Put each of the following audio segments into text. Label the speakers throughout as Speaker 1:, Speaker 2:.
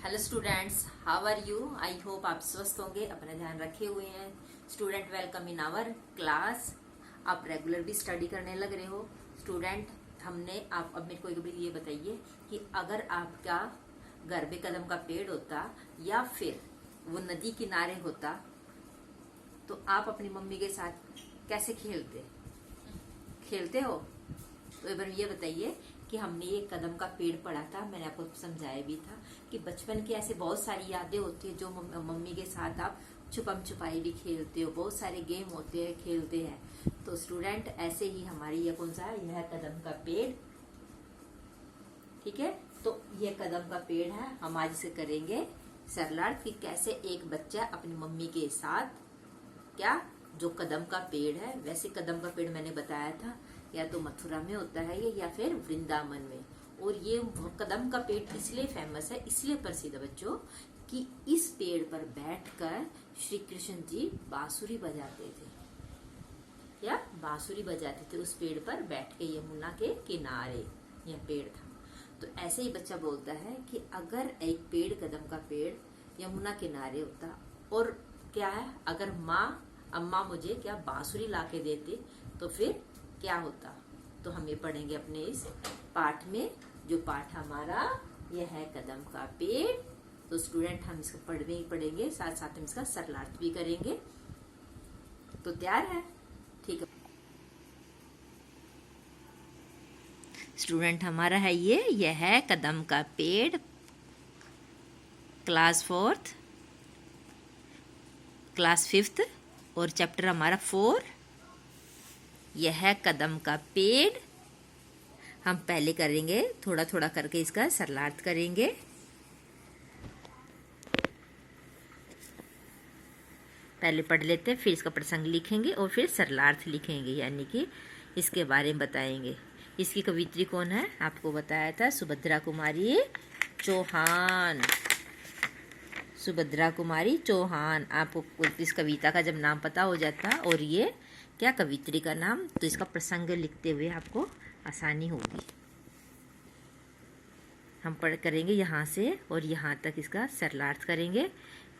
Speaker 1: Hello students, how are you? I hope आप स्वस्थ होंगे, अपना ध्यान रखे हुए हैं। Student, welcome in our class. आप रेगुलर भी स्टडी करने लग रहे हो। स्टूडेंट, आप अब मेरे को ये बताइए कि अगर आपका घर पे कदम का पेड़ होता या फिर वो नदी किनारे होता तो आप अपनी मम्मी के साथ कैसे खेलते हो? तो एक बार ये बताइए कि हमने ये कदम का पेड़ पढ़ा था, मैंने आपको समझाया भी था कि बचपन की ऐसे बहुत सारी यादें होती है जो मम्मी के साथ आप छुपम छुपाई भी खेलते हो, बहुत सारे गेम होते हैं, खेलते हैं। तो स्टूडेंट, ऐसे ही हमारी यह कौन सा है, यह कदम का पेड़। ठीक है, तो यह कदम का पेड़ है। हम आज इसे करेंगे सरलार्थ कि कैसे एक बच्चा अपनी मम्मी के साथ क्या जो कदम का पेड़ है, वैसे कदम का पेड़ मैंने बताया था या तो मथुरा में होता है ये या फिर वृंदावन में। और ये कदम का पेड़ इसलिए फेमस है, इसलिए प्रसिद्ध है बच्चों, कि इस पेड़ पर बैठकर श्री कृष्ण जी बांसुरी बजाते थे। क्या बांसुरी बजाते थे उस पेड़ पर बैठ के, यमुना के किनारे यह पेड़ था। तो ऐसे ही बच्चा बोलता है कि अगर एक पेड़, कदम का पेड़ यमुना किनारे होता और क्या है, अगर अम्मा मुझे क्या बांसुरी ला के देते तो फिर क्या होता। तो हम ये पढ़ेंगे अपने इस पाठ में, जो पाठ हमारा यह है कदम का पेड़। तो स्टूडेंट, हम इसको पढ़ेंगे, साथ साथ हम इसका सरलार्थ भी करेंगे। तो तैयार है? ठीक है स्टूडेंट, हमारा है यह है कदम का पेड़, क्लास 4th, क्लास 5th और चैप्टर हमारा 4। यह है कदम का पेड़। हम पहले करेंगे थोड़ा थोड़ा करके इसका सरलार्थ करेंगे। पहले पढ़ लेते हैं, फिर इसका प्रसंग लिखेंगे और फिर सरलार्थ लिखेंगे, यानी कि इसके बारे में बताएंगे। इसकी कवित्री कौन है, आपको बताया था, सुभद्रा कुमारी चौहान। सुभद्रा कुमारी चौहान। आपको इस कविता का जब नाम पता हो जाता और ये क्या कवित्री का नाम, तो इसका प्रसंग लिखते हुए आपको आसानी होगी। हम करेंगे यहाँ से और यहाँ तक इसका सरलार्थ करेंगे।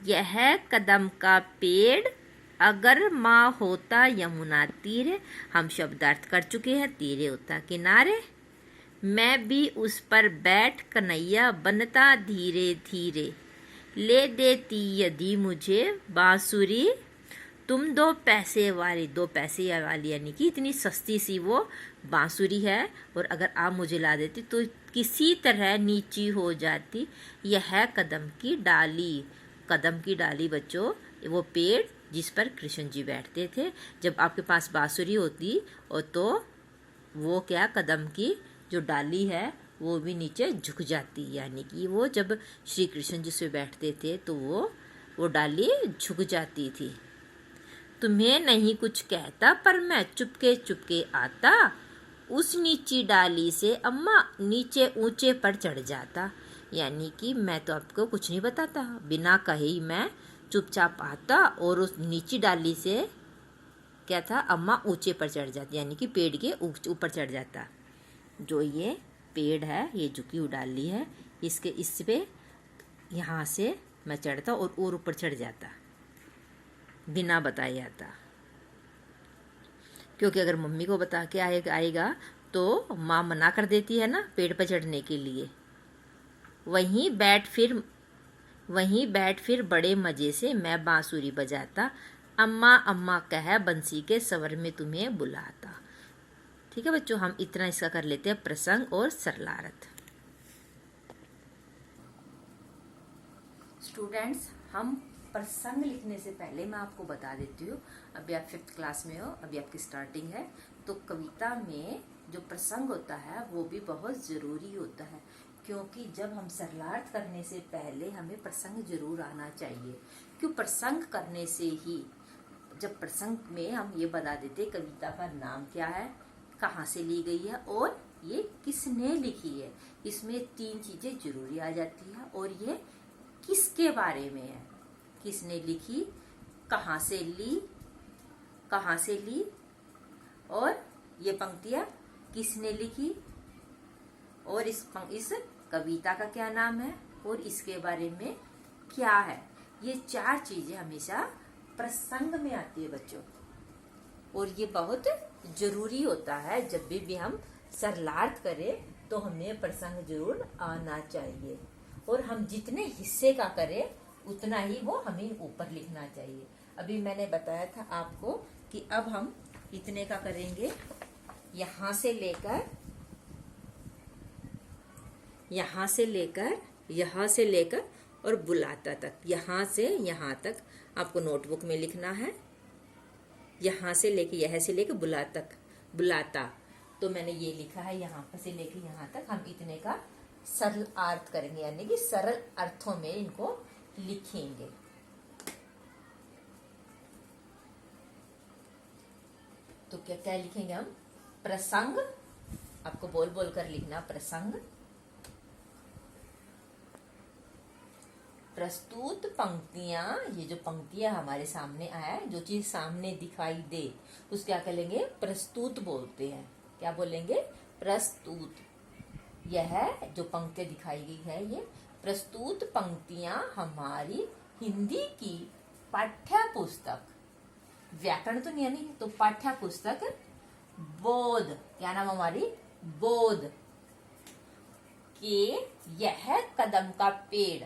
Speaker 1: यह कदम का पेड़ अगर माँ होता यमुना तीरे, हम शब्दार्थ कर चुके हैं, तीरे होता किनारे, मैं भी उस पर बैठ कन्हैया बनता धीरे धीरे, ले देती यदि मुझे बांसुरी तुम 2 पैसे वाली। 2 पैसे वाली यानी कि इतनी सस्ती सी वो बांसुरी है, और अगर आप मुझे ला देती तो किसी तरह नीची हो जाती यह कदम की डाली। कदम की डाली बच्चों, वो पेड़ जिस पर कृष्ण जी बैठते थे। जब आपके पास बांसुरी होती और तो वो क्या, कदम की जो डाली है वो भी नीचे झुक जाती, यानी कि वो जब श्री कृष्ण जी से बैठते थे तो वो डाली झुक जाती थी। तुम्हें नहीं कुछ कहता पर मैं चुपके चुपके आता, उस नीची डाली से अम्मा नीचे ऊंचे पर चढ़ जाता। यानी कि मैं तो आपको कुछ नहीं बताता, बिना कहे ही मैं चुपचाप आता और उस नीची डाली से क्या था, अम्मा ऊंचे पर चढ़ जाती, यानी कि पेड़ के ऊपर चढ़ जाता। जो ये पेड़ है, ये झुकी हुई डाली है, इस पे यहाँ से मैं चढ़ता और ऊपर चढ़ जाता बिना बताए आता। क्योंकि अगर मम्मी को बता के आएगा तो माँ मना कर देती है ना पेड़ पर चढ़ने के लिए। वहीं बैठ फिर बड़े मजे से मैं बांसुरी बजाता, अम्मा अम्मा कह बंसी के स्वर में तुम्हें बुलाता। ठीक है बच्चों, हम इतना इसका कर लेते हैं प्रसंग और सरलार्थ। स्टूडेंट्स, हम प्रसंग लिखने से पहले मैं आपको बता देती हूँ, अभी आप 5th क्लास में हो, अभी आपकी स्टार्टिंग है, तो कविता में जो प्रसंग होता है वो भी बहुत ज़रूरी होता है, क्योंकि जब हम सरलार्थ करने से पहले हमें प्रसंग जरूर आना चाहिए। क्यों? प्रसंग करने से ही, जब प्रसंग में हम ये बता देते कविता का नाम क्या है, कहाँ से ली गई है और ये किसने लिखी है, इसमें 3 चीज़ें जरूरी आ जाती है। और ये किसके बारे में है, किसने लिखी, कहाँ से ली, और ये पंक्तियाँ किसने लिखी, और इस कविता का क्या नाम है, और इसके बारे में क्या है। ये 4 चीजें हमेशा प्रसंग में आती है बच्चों, और ये बहुत जरूरी होता है। जब भी हम सरलार्थ करें तो हमें प्रसंग जरूर आना चाहिए, और हम जितने हिस्से का करें उतना ही वो हमें ऊपर लिखना चाहिए। अभी मैंने बताया था आपको कि अब हम इतने का करेंगे, यहां से लेकर यहां से लेकर और बुलाता तक, यहां से यहां तक आपको नोटबुक में लिखना है। यहां से लेके यह से लेके बुलाता, तो मैंने ये लिखा है। यहां पर से लेके यहां तक हम इतने का सरल अर्थ करेंगे, यानी कि सरल अर्थों में इनको लिखेंगे। तो क्या क्या लिखेंगे हम? प्रसंग, आपको बोल बोल कर लिखना प्रसंग। प्रस्तुत पंक्तियां, ये जो पंक्तियां हमारे सामने आया, जो चीज सामने दिखाई दे उसको क्या कहेंगे? प्रस्तुत बोलते हैं। क्या बोलेंगे? प्रस्तुत। यह जो पंक्तियां दिखाई गई है, ये प्रस्तुत पंक्तियां हमारी हिंदी की पाठ्य पुस्तक, व्याकरण तो नहीं है नहीं, तो पाठ्य पुस्तक बोध, क्या नाम हमारी? बोध के यह कदम का पेड़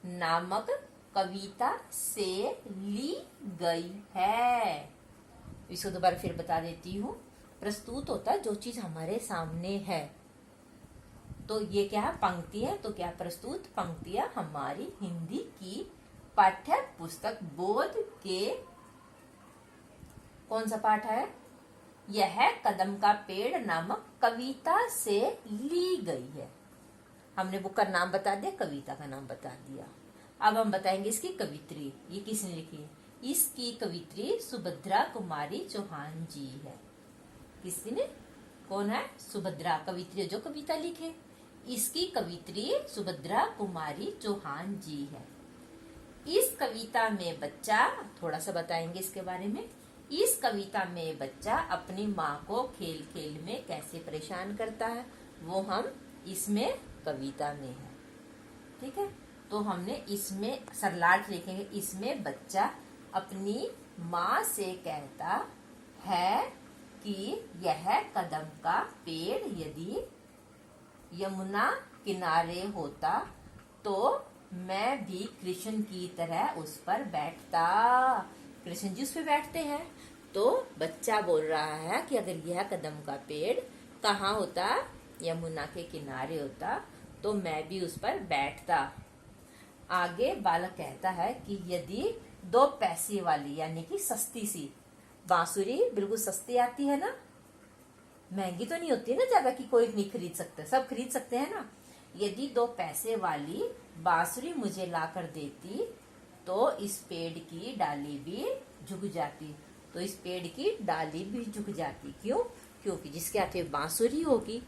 Speaker 1: नामक कविता से ली गई है। इसको दोबारा फिर बता देती हूँ। प्रस्तुत होता है जो चीज हमारे सामने है, तो ये क्या है? पंक्ति है। तो क्या? प्रस्तुत पंक्तियां हमारी हिंदी की पाठ्य पुस्तक बोध के कौन सा पाठ है? यह कदम का पेड़ नामक कविता से ली गई है। हमने बुक का नाम बता दिया, कविता का नाम बता दिया। अब हम बताएंगे इसकी कवित्री। ये किसने लिखी है? इसकी कवित्री सुभद्रा कुमारी चौहान जी है। किसने? कौन है? सुभद्रा कवित्री जो कविता लिखे, इसकी कवित्री सुभद्रा कुमारी चौहान जी है। इस कविता में बच्चा, थोड़ा सा बताएंगे इसके बारे में। इस कविता में बच्चा अपनी माँ को खेल खेल में कैसे परेशान करता है, वो हम इसमें कविता में है। ठीक है, तो हमने इसमें सरलार्थ लिखेंगे। इसमें बच्चा अपनी माँ से कहता है कि यह कदम का पेड़ यदि यमुना किनारे होता तो मैं भी कृष्ण की तरह उस पर बैठता। कृष्ण जी उस पर बैठते हैं, तो बच्चा बोल रहा है कि अगर यह कदम का पेड़ कहाँ होता? यमुना के किनारे होता तो मैं भी उस पर बैठता। आगे बालक कहता है कि यदि 2 पैसे वाली, यानी कि सस्ती सी बांसुरी, बिल्कुल सस्ती आती है ना, महंगी तो नहीं होती है ना ज्यादा कि कोई नहीं खरीद सकता, सब खरीद सकते हैं ना। यदि 2 पैसे वाली बांसुरी मुझे लाकर देती तो इस पेड़ की डाली भी झुक जाती। तो इस पेड़ की डाली भी झुक जाती। क्यों? क्योंकि जिसके हाथ में बांसुरी होगी,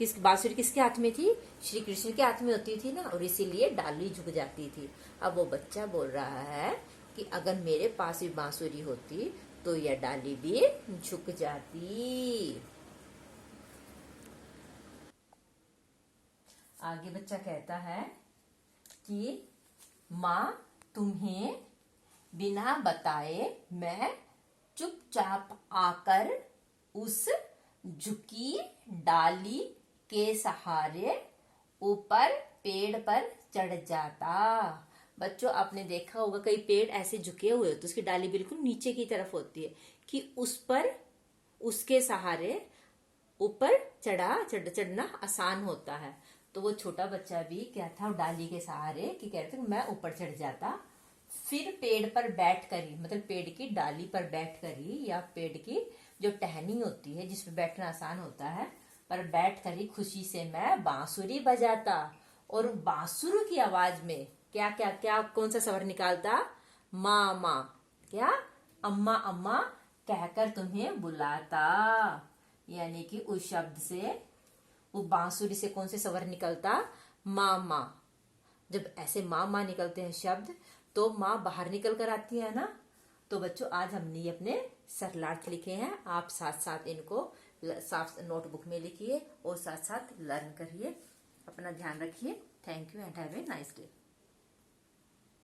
Speaker 1: बांसुरी किसके हाथ में थी? श्री कृष्ण के हाथ में होती थी ना, और इसीलिए डाली झुक जाती थी। अब वो बच्चा बोल रहा है कि अगर मेरे पास भी बांसुरी होती तो यह डाली भी झुक जाती। आगे बच्चा कहता है कि माँ तुम्हें बिना बताए मैं चुपचाप आकर उस झुकी डाली के सहारे ऊपर पेड़ पर चढ़ जाता। बच्चों आपने देखा होगा कई पेड़ ऐसे झुके हुए होते, उसकी डाली बिल्कुल नीचे की तरफ होती है कि उस पर उसके सहारे ऊपर चढ़ना आसान होता है। तो वो छोटा बच्चा भी क्या था, डाली के सहारे कि कहते हैं मैं ऊपर चढ़ जाता, फिर पेड़ पर बैठ कर ही, मतलब पेड़ की डाली पर बैठ कर ही, या पेड़ की जो टहनी होती है जिसपे बैठना आसान होता है, पर बैठ कर ही खुशी से मैं बांसुरी बजाता। और बांसुरी की आवाज में क्या क्या क्या कौन सा स्वर निकालता? माँ माँ, क्या? अम्मा अम्मा कहकर तुम्हें बुलाता। यानी कि उस शब्द से, वो बांसुरी से कौन से स्वर निकलता? माँ माँ। जब ऐसे माँ माँ निकलते हैं शब्द तो माँ बाहर निकल कर आती है ना। तो बच्चों आज हमने ये अपने सरलार्थ लिखे हैं, आप साथ साथ इनको साफ नोटबुक में लिखिए और साथ साथ लर्न करिए। अपना ध्यान रखिए। Thank you and have a nice day.